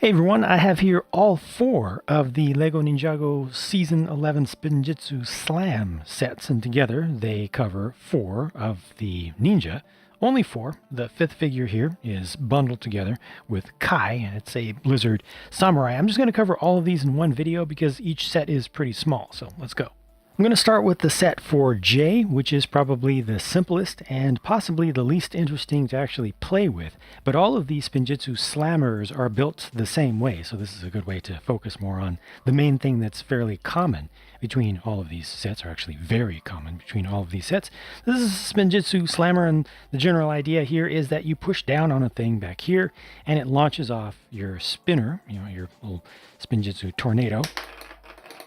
Hey everyone, I have here all four of the LEGO Ninjago Season 11 Spinjitzu Slam sets, and together they cover four of the ninja. Only four. The fifth figure here is bundled together with Kai, and it's a Blizzard Samurai. I'm just going to cover all of these in one video because each set is pretty small, so let's go. I'm going to start with the set for J, which is probably the simplest and possibly the least interesting to actually play with. But all of these Spinjitzu Slammers are built the same way, so this is a good way to focus more on the main thing that's fairly common between all of these sets, or actually very common between all of these sets. This is a Spinjitzu Slammer, and the general idea here is that you push down on a thing back here, and it launches off your spinner, your little Spinjitzu tornado.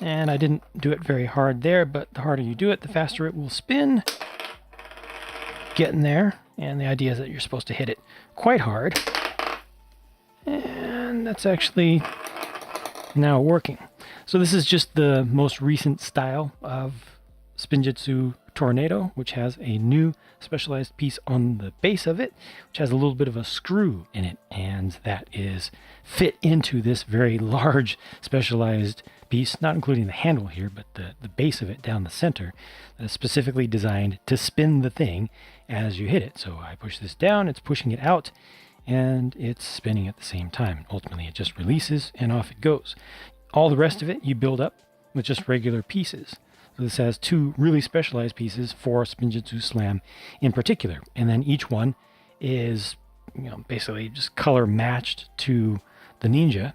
And I didn't do it very hard there, but the harder you do it, the faster it will spin. Getting there. And the idea is that you're supposed to hit it quite hard. And that's actually now working. So this is just the most recent style of Spinjitzu Tornado, which has a new specialized piece on the base of it, which has a little bit of a screw in it, and that is fit into this very large specialized piece, not including the handle here, but the base of it down the center, that is specifically designed to spin the thing as you hit it. So I push this down, it's pushing it out, and it's spinning at the same time. Ultimately, it just releases and off it goes. All the rest of it you build up with just regular pieces. So this has two really specialized pieces for Spinjitzu Slam in particular, and then each one is basically just color matched to the ninja,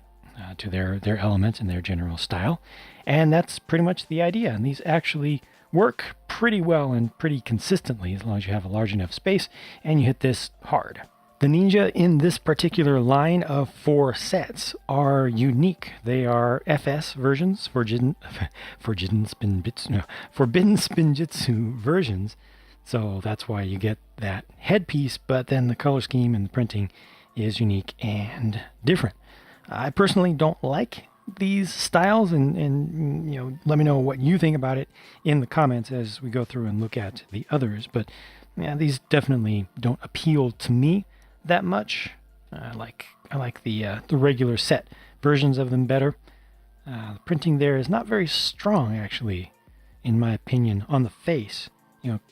to their element and their general style, and that's pretty much the idea. And these actually work pretty well and pretty consistently as long as you have a large enough space and you hit this hard. The ninja in this particular line of four sets are unique. They are FS versions, Forbidden Spinjitzu versions. So that's why you get that headpiece, but then the color scheme and the printing is unique and different. I personally don't like these styles, and let me know what you think about it in the comments as we go through and look at the others. But yeah, these definitely don't appeal to me that much. I like the regular set versions of them better. The printing there is not very strong, actually, in my opinion, on the face.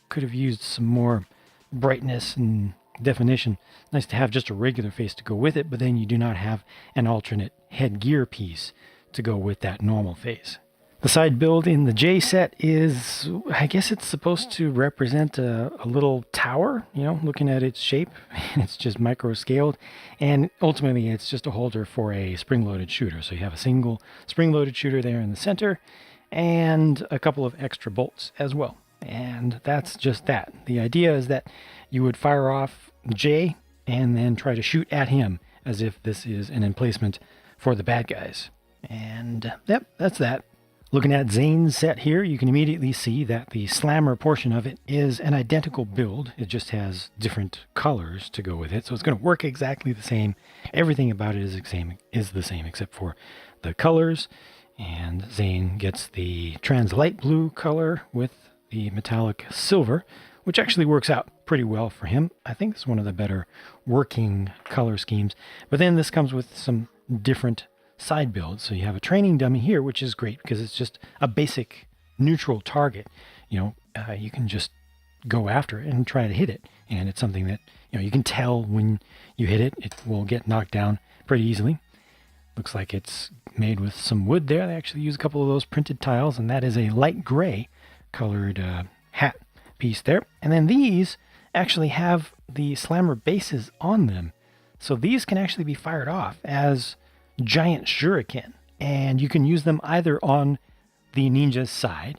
Could have used some more brightness and definition. Nice to have just a regular face to go with it, but then you do not have an alternate headgear piece to go with that normal face. The side build in the J set is, I guess it's supposed to represent a little tower, looking at its shape. It's just micro scaled, and ultimately it's just a holder for a spring-loaded shooter. So you have a single spring-loaded shooter there in the center and a couple of extra bolts as well. And that's just that. The idea is that you would fire off J and then try to shoot at him as if this is an emplacement for the bad guys. And yep, that's that. Looking at Zane's set here, you can immediately see that the slammer portion of it is an identical build. It just has different colors to go with it, so it's going to work exactly the same. Everything about it is the same except for the colors. And Zane gets the trans light blue color with the metallic silver, which actually works out pretty well for him. I think it's one of the better working color schemes. But then this comes with some different side builds. So you have a training dummy here, which is great because it's just a basic neutral target. You can just go after it and try to hit it. And it's something that, you can tell when you hit it, it will get knocked down pretty easily. Looks like it's made with some wood there. They actually use a couple of those printed tiles, and that is a light gray colored hat piece there. And then these actually have the slammer bases on them. So these can actually be fired off as giant shuriken, and you can use them either on the ninja's side,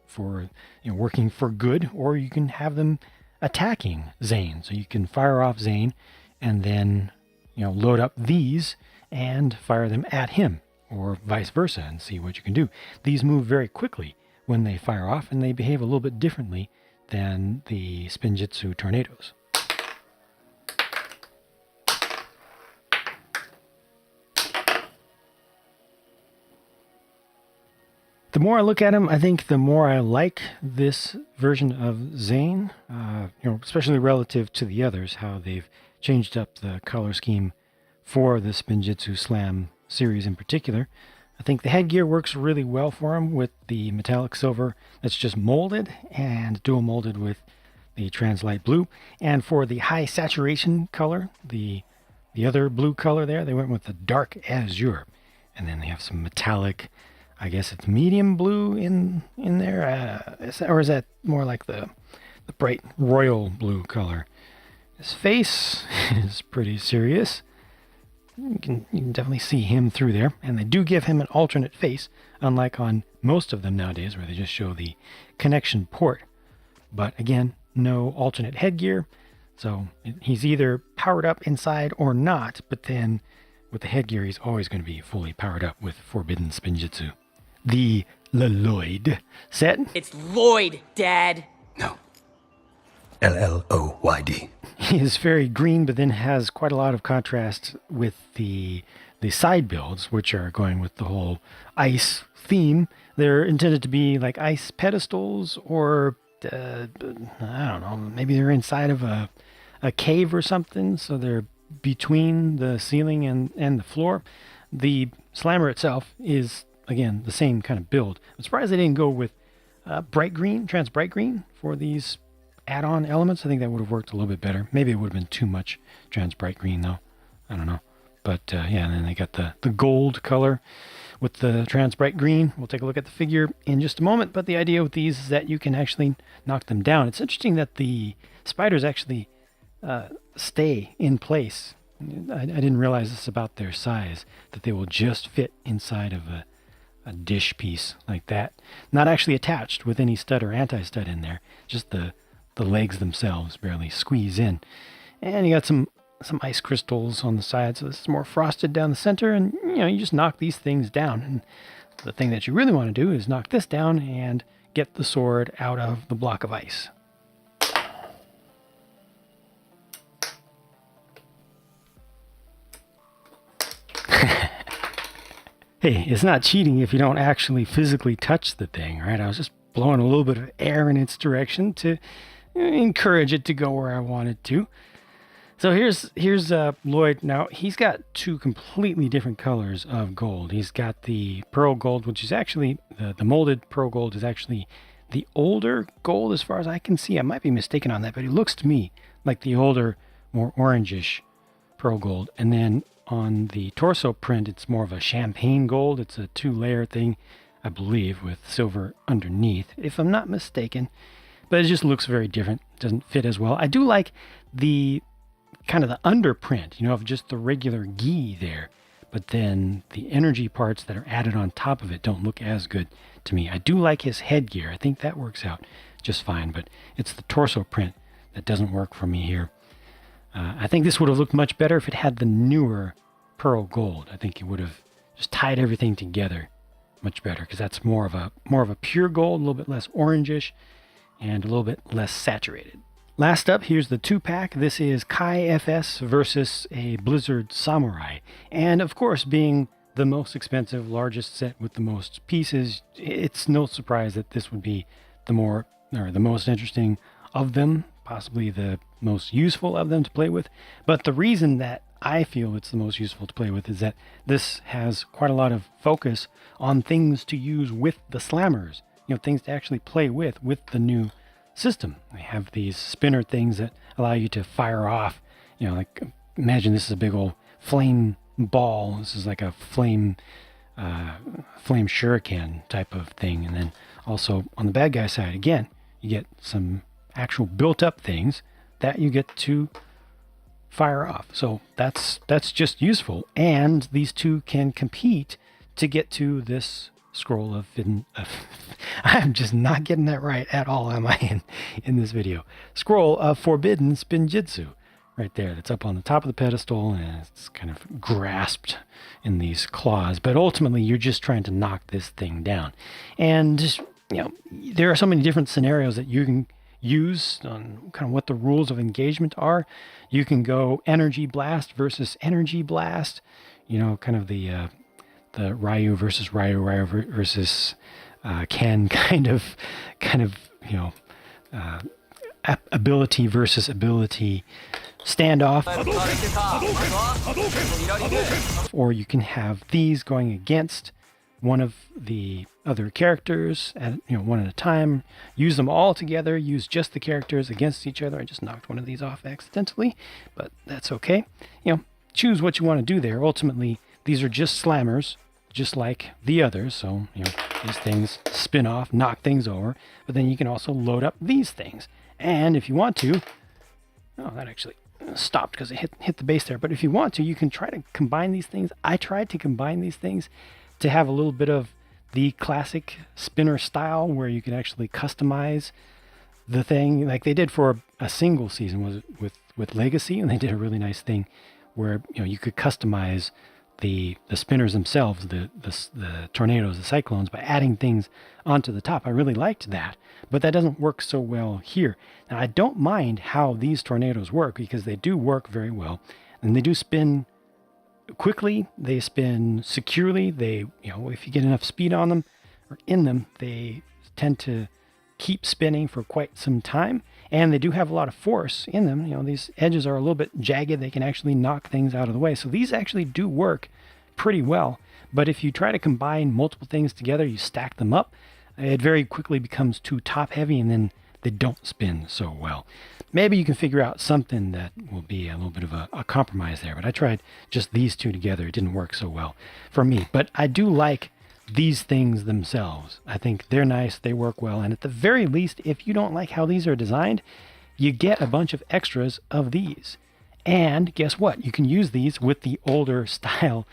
for working for good, or you can have them attacking Zane. So you can fire off Zane and then load up these and fire them at him, or vice versa, and see what you can do. These move very quickly when they fire off, and they behave a little bit differently than the Spinjitzu tornadoes. The more I look at him, I think the more I like this version of Zane, especially relative to the others, how they've changed up the color scheme for the Spinjitzu Slam series in particular. I think the headgear works really well for him with the metallic silver that's just molded and dual molded with the translight blue. And for the high saturation color, the other blue color there, they went with the dark azure. And then they have some metallic, I guess it's medium blue in there. Or is that more like the bright royal blue color? His face is pretty serious. You can definitely see him through there. And they do give him an alternate face, unlike on most of them nowadays where they just show the connection port. But again, no alternate headgear. So he's either powered up inside or not, but then with the headgear, he's always going to be fully powered up with Forbidden Spinjitzu. The Lloyd set. It's Lloyd, Dad. No. Lloyd. He is very green, but then has quite a lot of contrast with the side builds, which are going with the whole ice theme. They're intended to be like ice pedestals, or I don't know, maybe they're inside of a cave or something, so they're between the ceiling and the floor. The slammer itself is, again, the same kind of build. I'm surprised they didn't go with bright green, trans bright green for these add-on elements. I think that would have worked a little bit better. Maybe it would have been too much trans bright green though. I don't know. But yeah, and then they got the gold color with the trans bright green. We'll take a look at the figure in just a moment. But the idea with these is that you can actually knock them down. It's interesting that the spiders actually stay in place. I didn't realize this about their size, that they will just fit inside of a dish piece like that. Not actually attached with any stud or anti-stud in there. Just the legs themselves barely squeeze in. And you got some ice crystals on the side, so this is more frosted down the center, and you just knock these things down. And the thing that you really want to do is knock this down and get the sword out of the block of ice. Hey, it's not cheating if you don't actually physically touch the thing, right? I was just blowing a little bit of air in its direction to encourage it to go where I want it to. So here's Lloyd. Now, he's got two completely different colors of gold. He's got the pearl gold, which is actually, the molded pearl gold is actually the older gold as far as I can see. I might be mistaken on that, but it looks to me like the older, more orangish pearl gold. And then on the torso print, it's more of a champagne gold. It's a 2-layer thing, I believe, with silver underneath, if I'm not mistaken. But it just looks very different. It doesn't fit as well. I do like the kind of the underprint, of just the regular gi there. But then the energy parts that are added on top of it don't look as good to me. I do like his headgear. I think that works out just fine. But it's the torso print that doesn't work for me here. I think this would have looked much better if it had the newer pearl gold. I think it would have just tied everything together much better, because that's more of a pure gold, a little bit less orangish, and a little bit less saturated. Last up, here's the 2-pack. This is Kai FS versus a Blizzard Samurai. And of course, being the most expensive, largest set with the most pieces, it's no surprise that this would be the most interesting of them, possibly the most useful of them to play with. But the reason that I feel it's the most useful to play with is that this has quite a lot of focus on things to use with the slammers, things to actually play with the new system. They have these spinner things that allow you to fire off, like imagine this is a big old flame ball. This is like a flame shuriken type of thing. And then also on the bad guy side, again, you get some actual built up things that you get to fire off. So that's just useful. And these two can compete to get to this scroll of I'm just not getting that right at all, am I, in this video. Scroll of Forbidden Spinjitzu, right there. That's up on the top of the pedestal, and it's kind of grasped in these claws. But ultimately, you're just trying to knock this thing down. And, there are so many different scenarios that you can use on kind of what the rules of engagement are. You can go energy blast versus energy blast, kind of the Ryu versus Ryu versus Ken kind of ability versus ability standoff, or you can have these going against one of the other characters at one at a time. Use them all together. Use just the characters against each other. I just knocked one of these off accidentally, but that's okay. Choose what you want to do there. Ultimately, these are just slammers, just like the others. So these things spin off, knock things over, but then you can also load up these things. And if you want to, that actually stopped because it hit the base there. But if you want to, you can try to combine these things. I tried to combine these things to have a little bit of the classic spinner style where you can actually customize the thing like they did for a single season, was it with Legacy, and they did a really nice thing where you could customize the spinners themselves, the tornadoes, the cyclones, by adding things onto the top. I really liked that, but that doesn't work so well here. Now I don't mind how these tornadoes work because they do work very well, and they do spin quickly, they spin securely. They, if you get enough speed on them or in them, they tend to keep spinning for quite some time. And they do have a lot of force in them. These edges are a little bit jagged. They can actually knock things out of the way. So these actually do work pretty well. But if you try to combine multiple things together, you stack them up, it very quickly becomes too top heavy, and then they don't spin so well. Maybe you can figure out something that will be a little bit of a compromise there. But I tried just these two together. It didn't work so well for me. But I do like these things themselves. I think they're nice. They work well. And at the very least, if you don't like how these are designed, you get a bunch of extras of these. And guess what? You can use these with the older styles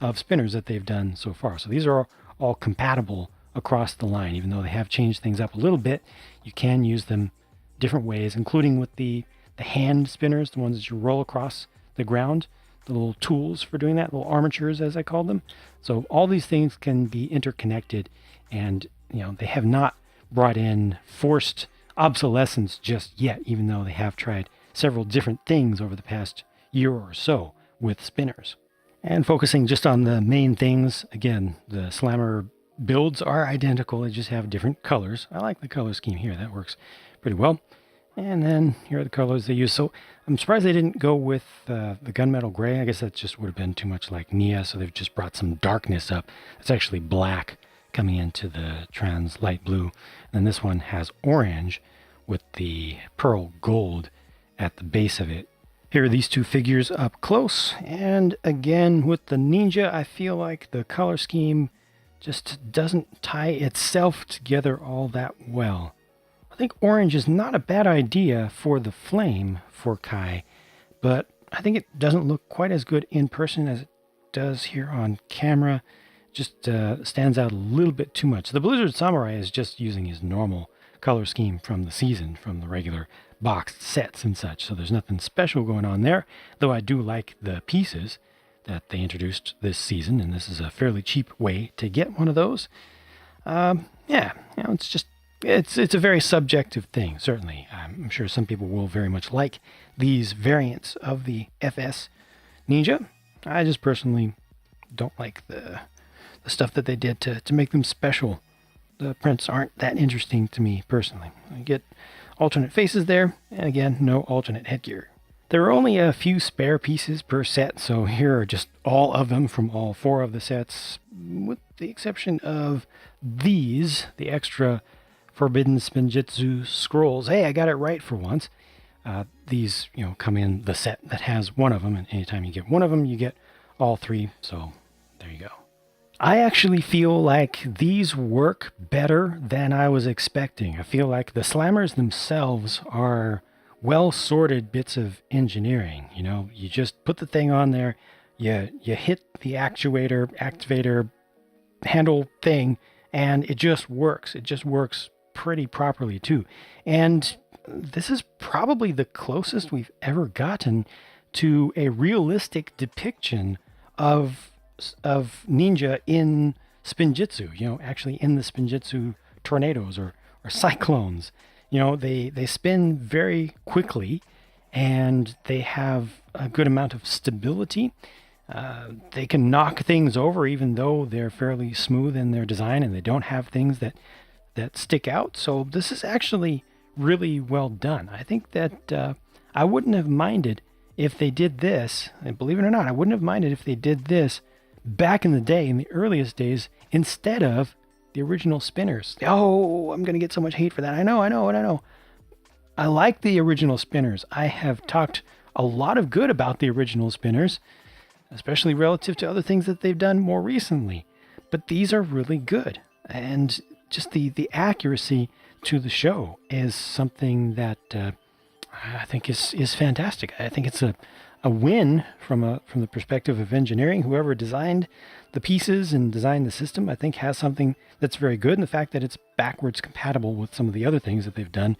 of spinners that they've done so far. So these are all compatible across the line. Even though they have changed things up a little bit, you can use them different ways, including with the hand spinners, the ones that you roll across the ground, the little tools for doing that, little armatures as I call them. So all these things can be interconnected, and they have not brought in forced obsolescence just yet, even though they have tried several different things over the past year or so with spinners. And focusing just on the main things, again, the slammer builds are identical. They just have different colors. I like the color scheme here. That works pretty well. And then here are the colors they use. So I'm surprised they didn't go with the gunmetal gray. I guess that just would have been too much like Nia. So they've just brought some darkness up. It's actually black coming into the trans light blue. And then this one has orange with the pearl gold at the base of it. Here are these two figures up close. And again, with the Ninja, I feel like the color scheme just doesn't tie itself together all that well. I think orange is not a bad idea for the flame for Kai, but I think it doesn't look quite as good in person as it does here on camera. Just stands out a little bit too much. The Blizzard Samurai is just using his normal color scheme from the season, from the regular boxed sets and such, so there's nothing special going on there, though I do like the pieces that they introduced this season, and this is a fairly cheap way to get one of those. It's just it's a very subjective thing, certainly. I'm sure some people will very much like these variants of the FS Ninja. I just personally don't like the stuff that they did to make them special. The prints aren't that interesting to me personally. I get alternate faces there, and again, no alternate headgear. There are only a few spare pieces per set, so here are just all of them from all four of the sets, with the exception of these, the extra Forbidden Spinjitzu scrolls. Hey, I got it right for once. These, come in the set that has one of them, and anytime you get one of them, you get all three, so there you go. I actually feel like these work better than I was expecting. I feel like the slammers themselves are well-sorted bits of engineering. You just put the thing on there, you hit the activator handle thing, and it just works. It just works pretty properly too. And this is probably the closest we've ever gotten to a realistic depiction of Ninja in Spinjitzu, actually in the Spinjitzu tornadoes or cyclones. They spin very quickly, and they have a good amount of stability. They can knock things over even though they're fairly smooth in their design, and they don't have things that stick out. So this is actually really well done. I think that I wouldn't have minded if they did this, and believe it or not, I wouldn't have minded if they did this back in the day, in the earliest days, instead of the original spinners. Oh, I'm going to get so much hate for that. I know. I like the original spinners. I have talked a lot of good about the original spinners, especially relative to other things that they've done more recently. But these are really good. And just the accuracy to the show is something that I think is fantastic. I think it's a win from the perspective of engineering. Whoever designed the pieces and designed the system, I think, has something that's very good. And the fact that it's backwards compatible with some of the other things that they've done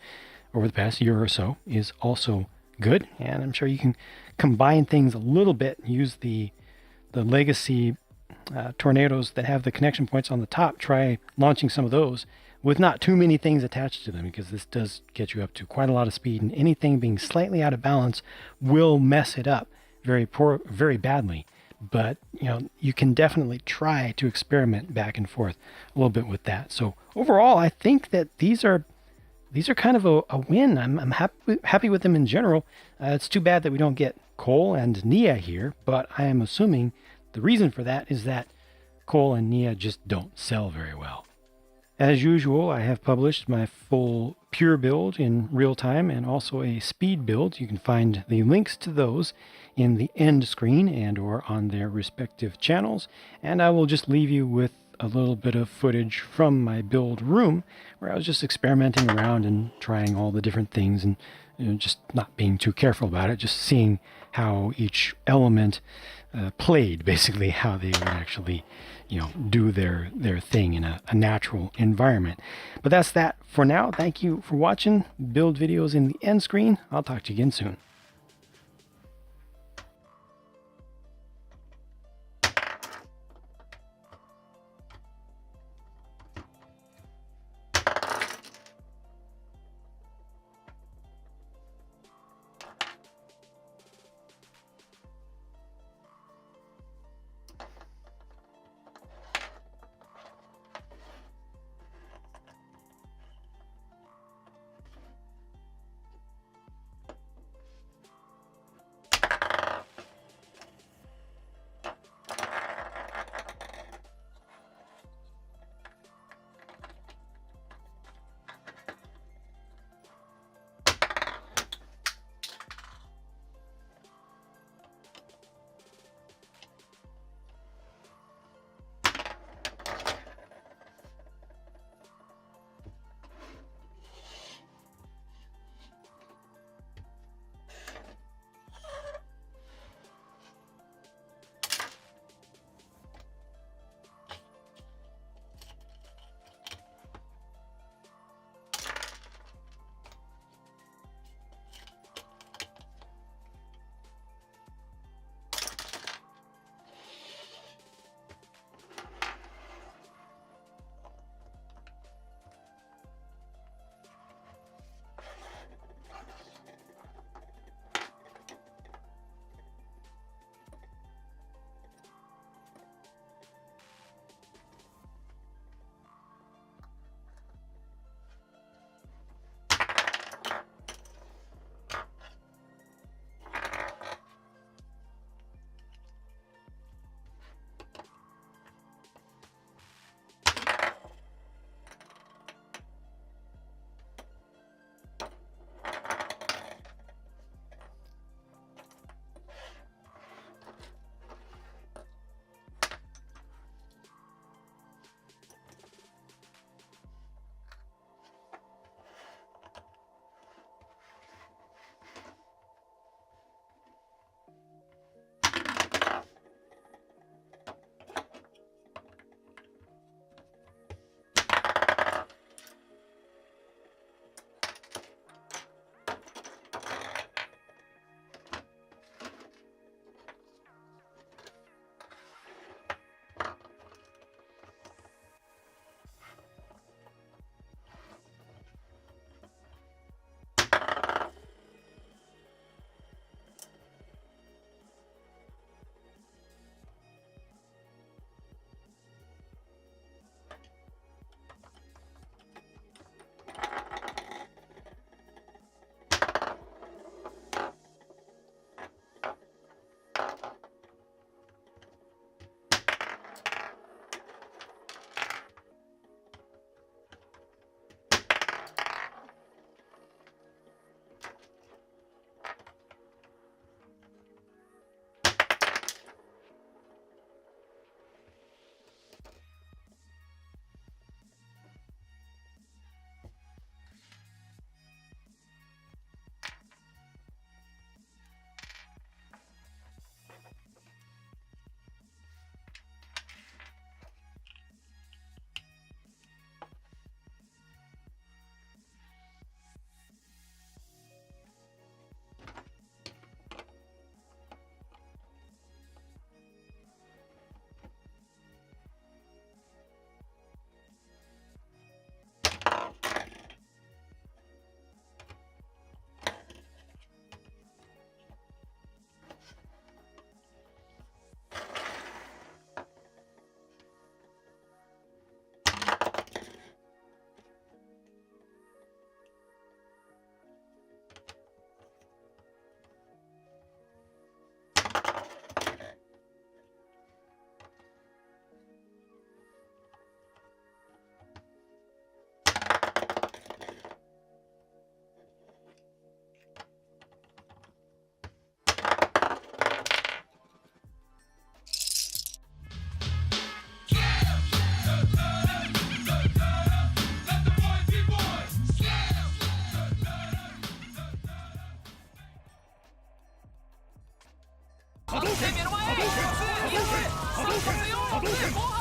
over the past year or so is also good. And I'm sure you can combine things a little bit, use the legacy tornadoes that have the connection points on the top. Try launching some of those with not too many things attached to them, because this does get you up to quite a lot of speed, and anything being slightly out of balance will mess it up very badly. But you can definitely try to experiment back and forth a little bit with that. So overall, I think that these are kind of a win. I'm happy with them in general. It's too bad that we don't get Cole and Nia here, but I am assuming the reason for that is that Cole and Nia just don't sell very well. As usual, I have published my full pure build in real time and also a speed build. You can find the links to those in the end screen and or on their respective channels. And I will just leave you with a little bit of footage from my build room where I was just experimenting around and trying all the different things and just not being too careful about it, just seeing how each element played, basically how they would actually do their thing in a natural environment. But that's that for now. Thank you for watching. Build videos in the end screen. I'll talk to you again soon.